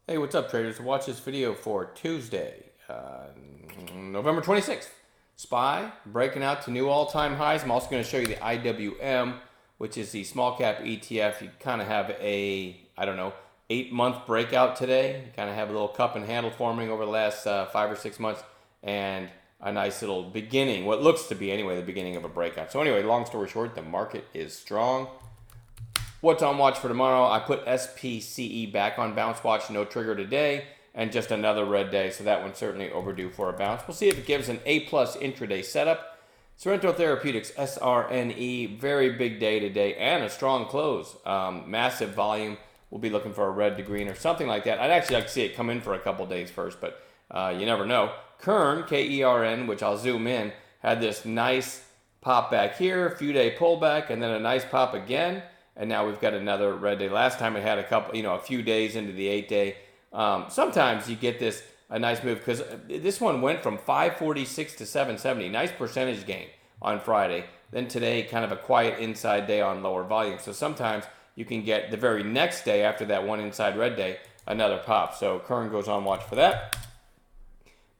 Hey, what's up, traders? Watch this video for Tuesday, November 26th. SPY breaking out to new all-time highs. I'm also going to show you the IWM, which is the small cap ETF. You kind of have a, 8-month breakout today. You kind of have a little cup and handle forming over the last 5 or 6 months, and a nice little beginning, what looks to be anyway, the beginning of a breakout. So anyway, long story short, the market is strong. What's on watch for tomorrow? I put SPCE back on bounce watch, no trigger today, and just another red day, so that one's certainly overdue for a bounce. We'll see if it gives an A-plus intraday setup. Sorrento Therapeutics, SRNE, very big day today, and a strong close. Massive volume. We'll be looking for a red to green or something like that. I'd actually like to see it come in for a couple days first, but you never know. KERN, K-E-R-N, which I'll zoom in, had this nice pop back here, a few day pullback, and then a nice pop again. And now we've got another red day. Last time it had a few days into the 8-day. Sometimes you get a nice move because this one went from 546 to 770. Nice percentage gain on Friday. Then today, kind of a quiet inside day on lower volume. So sometimes you can get the very next day after that one inside red day, another pop. So KERN goes on watch for that.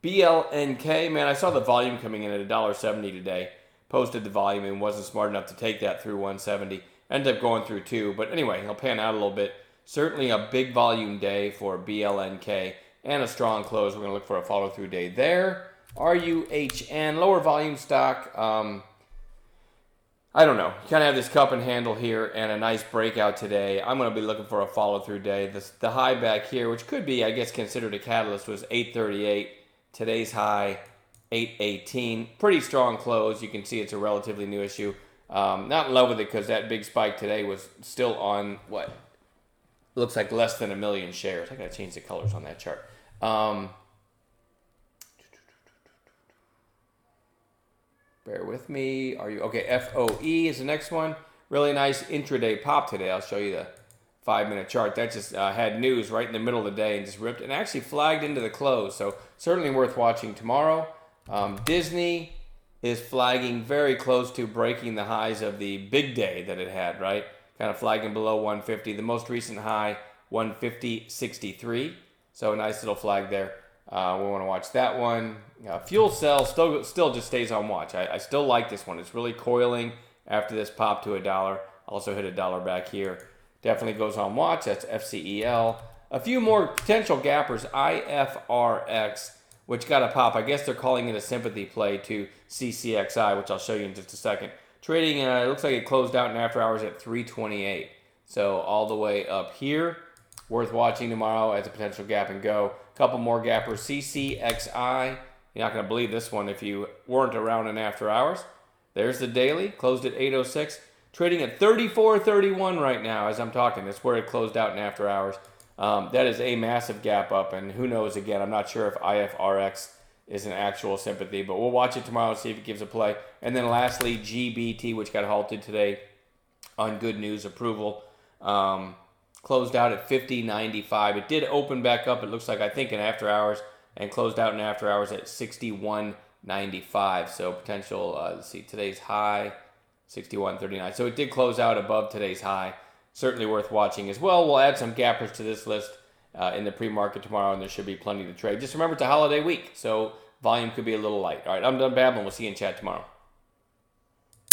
BLNK, man, I saw the volume coming in at $1.70 today. Posted the volume and wasn't smart enough to take that through 170. Ended up going through 2, but anyway, he'll pan out a little bit. Certainly a big volume day for BLNK and a strong close. We're going to look for a follow-through day there. RUHN, lower volume stock. I don't know. You kind of have this cup and handle here and a nice breakout today. I'm going to be looking for a follow-through day. The high back here, which could be, I guess, considered a catalyst, was 838. Today's high, 818. Pretty strong close. You can see it's a relatively new issue. Not in love with it because that big spike today was still on what looks like less than 1 million shares. I gotta change the colors on that chart. Bear with me. Are you okay? FOE is the next one. Really nice intraday pop today. I'll show you the 5-minute chart. That just had news right in the middle of the day and just ripped and actually flagged into the close. So certainly worth watching tomorrow. Disney is flagging very close to breaking the highs of the big day that it had, right? Kind of flagging below 150. The most recent high, 150.63. So a nice little flag there. We want to watch that one. Fuel cell still just stays on watch. I still like this one. It's really coiling after this pop to $1. Also hit $1 back here. Definitely goes on watch. That's FCEL. A few more potential gappers. IFRX, which got a pop. I guess they're calling it a sympathy play to CCXI, which I'll show you in just a second. Trading, it looks like it closed out in after hours at 328. So all the way up here. Worth watching tomorrow as a potential gap and go. A couple more gappers. CCXI. You're not going to believe this one if you weren't around in after hours. There's the daily. Closed at 806. Trading at 34.31 right now as I'm talking. That's where it closed out in after hours. That is a massive gap up, and who knows, again, I'm not sure if IFRX is an actual sympathy, but we'll watch it tomorrow and see if it gives a play. And then lastly, GBT, which got halted today on good news approval, closed out at 50.95. It did open back up, it looks like, I think, in after hours, and closed out in after hours at 61.95. So potential, let's see, today's high, 61.39. So it did close out above today's high. Certainly worth watching as well. We'll add some gappers to this list in the pre-market tomorrow, and there should be plenty to trade. Just remember, it's a holiday week, so volume could be a little light. All right, I'm done babbling. We'll see you in chat tomorrow.